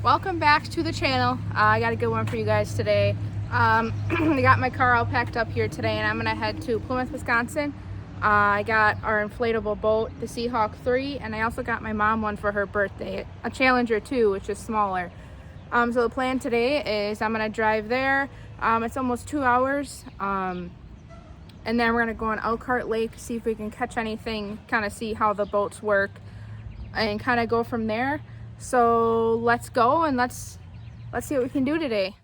Welcome back to the channel. I got a good one for you guys today. I got my car all packed up here today and I'm gonna head to Plymouth, Wisconsin. I got our inflatable boat, the Seahawk 3, and I also got my mom one for her birthday, a Challenger 2, which is smaller. So the plan today is I'm gonna drive there. It's almost 2 hours. And then we're gonna go on Elkhart Lake, see if we can catch anything, kind of see how the boats work, and kind of go from there. So let's go and let's see what we can do today.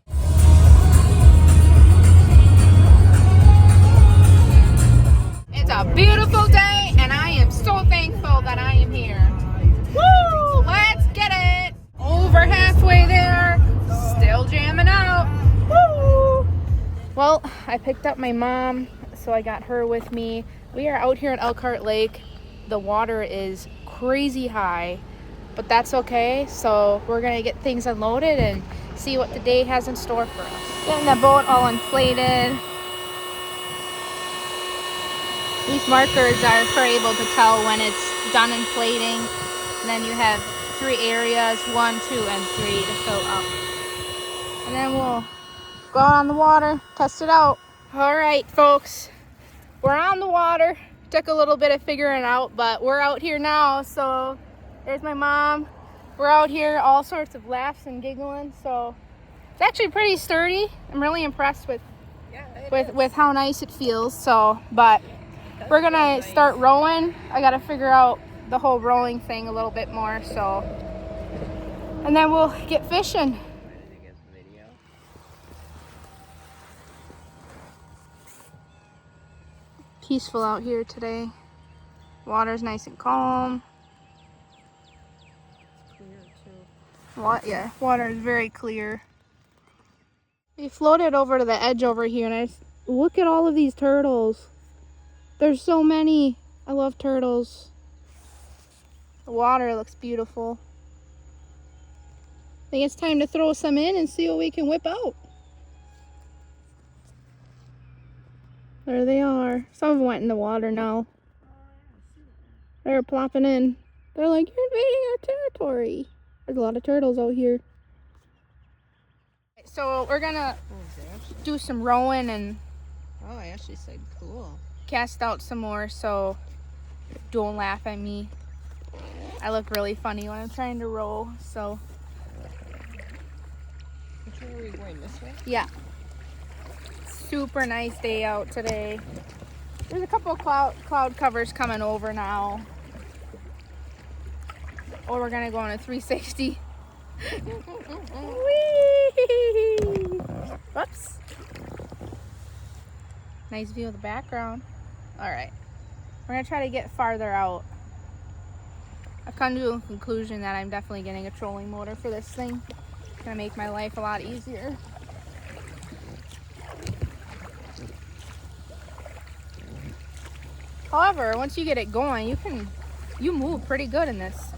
It's a beautiful day and I am so thankful that I am here. Woo! Let's get it! Over halfway there, still jamming out. Woo! Well, I picked up my mom, so I got her with me. We are out here at Elkhart Lake. The water is crazy high, but that's okay. So we're gonna get things unloaded and see what the day has in store for us. Getting the boat all inflated. These markers are able to tell when it's done inflating. And then you have 3 areas, 1, 2, and 3 to fill up. And then we'll go out on the water, test it out. All right, folks, we're on the water. Took a little bit of figuring out, but we're out here now. So there's my mom. We're out here, all sorts of laughs and giggling. So it's actually pretty sturdy. I'm really impressed with how nice it feels. So, but we're gonna start rowing. I gotta figure out the whole rowing thing a little bit more. So, and then we'll get fishing. Peaceful out here today. Water's nice and calm. Yeah, water is very clear. We floated over to the edge over here and look at all of these turtles. There's so many. I love turtles. The water looks beautiful. I think it's time to throw some in and see what we can whip out. There they are. Some of them went in the water now. They're plopping in. They're like, you're invading our territory. There's a lot of turtles out here. So we're gonna do some rowing and Ashley said cool. Cast out some more, so don't laugh at me. I look really funny when I'm trying to row, so. Which way are we going, this way? Yeah. Super nice day out today. There's a couple of cloud covers coming over now. Or we're gonna go on a 360. Whee! Whoops. Nice view of the background. All right, we're gonna try to get farther out. I've come to a conclusion that I'm definitely getting a trolling motor for this thing. It's gonna make my life a lot easier. However, once you get it going, you move pretty good in this.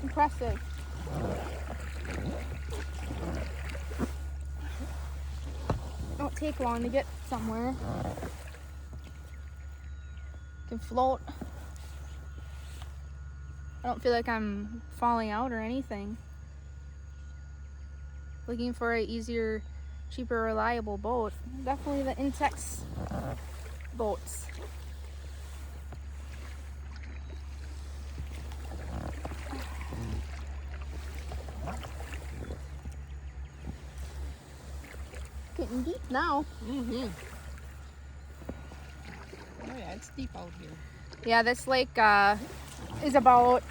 Impressive. Don't take long to get somewhere. Can float. I don't feel like I'm falling out or anything. Looking for an easier, cheaper, reliable boat. Definitely the Intex boats. Getting deep now. Mm-hmm. Oh yeah, it's deep out here. Yeah, this lake is about,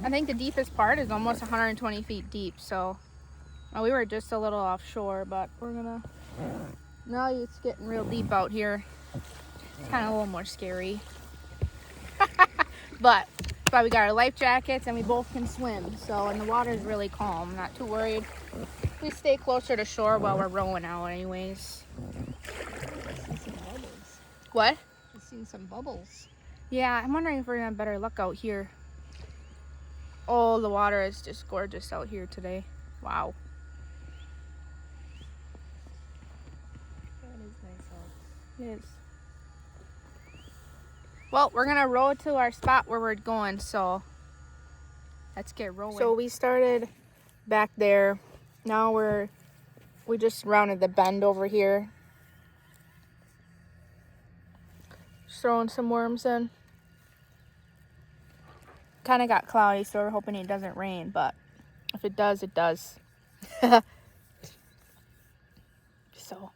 I think the deepest part is almost 120 feet deep. So we were just a little offshore, but we're gonna, now it's getting real deep out here. It's kind of a little more scary. But that's why we got our life jackets and we both can swim. So, and the water is really calm. I'm not too worried. We stay closer to shore while we're rowing out anyways. I see some bubbles. What? I've seen some bubbles. Yeah, I'm wondering if we're gonna have better luck out here. Oh, the water is just gorgeous out here today. Wow. That is nice out. It is. Well, we're gonna row to our spot where we're going, so let's get rolling. So we started back there. Now we just rounded the bend over here. Just throwing some worms in. Kind of got cloudy, so we're hoping it doesn't rain, but if it does, it does. So,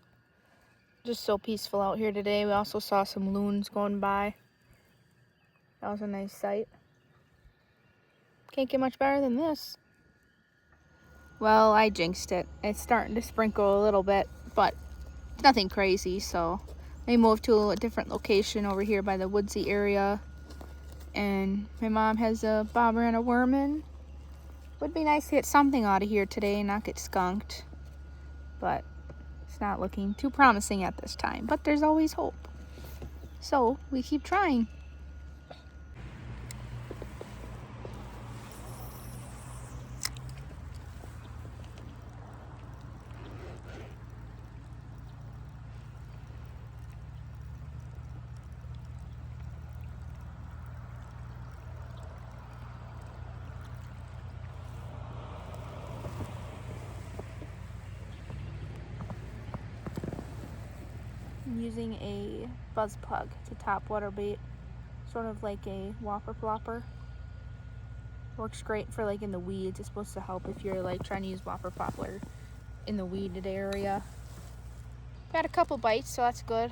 just so peaceful out here today. We also saw some loons going by. That was a nice sight. Can't get much better than this. Well, I jinxed it. It's starting to sprinkle a little bit, but nothing crazy, so we moved to a different location over here by the woodsy area. And my mom has a bobber and a worm in. Would be nice to get something out of here today and not get skunked. But it's not looking too promising at this time. But there's always hope. So we keep trying. I'm using a buzz plug to top water bait, sort of like a whopper plopper. Works great for like in the weeds. It's supposed to help if you're like trying to use whopper plopper in the weeded area. Got a couple bites, so that's good.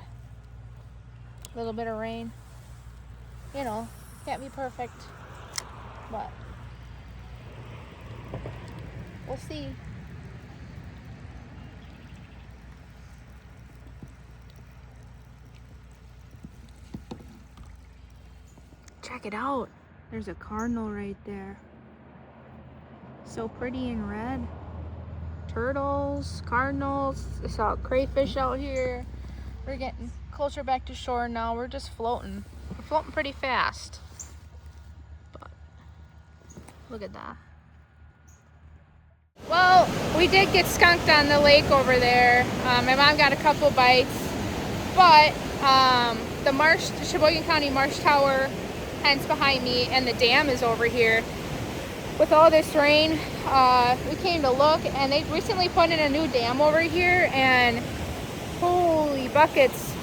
A little bit of rain. You know, can't be perfect, but we'll see. Check it out. There's a cardinal right there. So pretty in red. Turtles, cardinals. I saw crayfish out here. We're getting closer back to shore now. We're just floating. We're floating pretty fast. But look at that. Well, we did get skunked on the lake over there. My mom got a couple bites. But the Sheboygan County Marsh Tower, hence behind me, and the dam is over here. With all this rain, we came to look, and they recently put in a new dam over here, and holy buckets.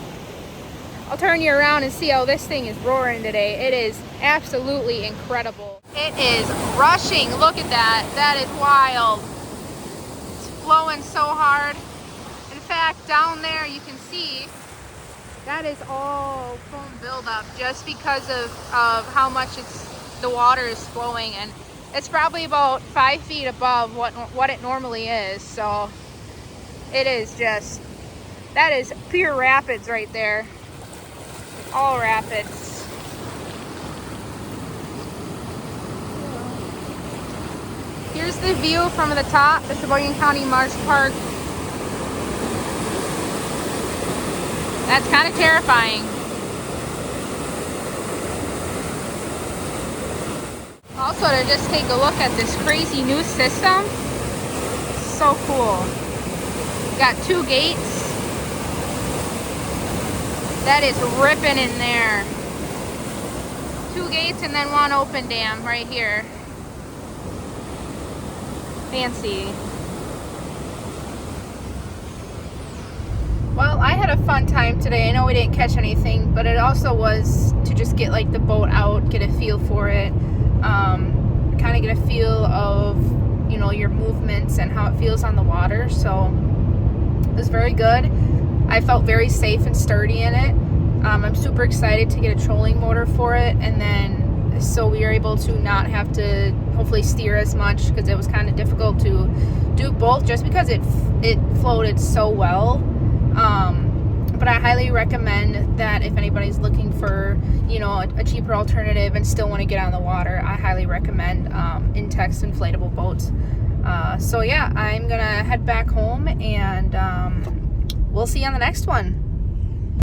I'll turn you around and see how this thing is roaring today. It is absolutely incredible. It is rushing. Look at that. That is wild. It's flowing so hard. In fact, down there you can see that is all foam buildup just because of how much the water is flowing, and it's probably about 5 feet above what it normally is. So it is just, that is pure rapids right there. All rapids. Here's the view from the top, the Sheboygan County Marsh Park. That's kind of terrifying. Also, to just take a look at this crazy new system. So cool. Got 2 gates. That is ripping in there. 2 gates and then 1 open dam right here. Fancy. Well, I had a fun time today. I know we didn't catch anything, but it also was to just get like the boat out, get a feel for it, kind of get a feel of, you know, your movements and how it feels on the water. So it was very good. I felt very safe and sturdy in it. I'm super excited to get a trolling motor for it, and then so we are able to not have to hopefully steer as much, because it was kind of difficult to do both just because it floated so well. But I highly recommend that if anybody's looking for, you know, a cheaper alternative and still want to get on the water, I highly recommend Intex inflatable boats. So yeah, I'm gonna head back home, and we'll see you on the next one.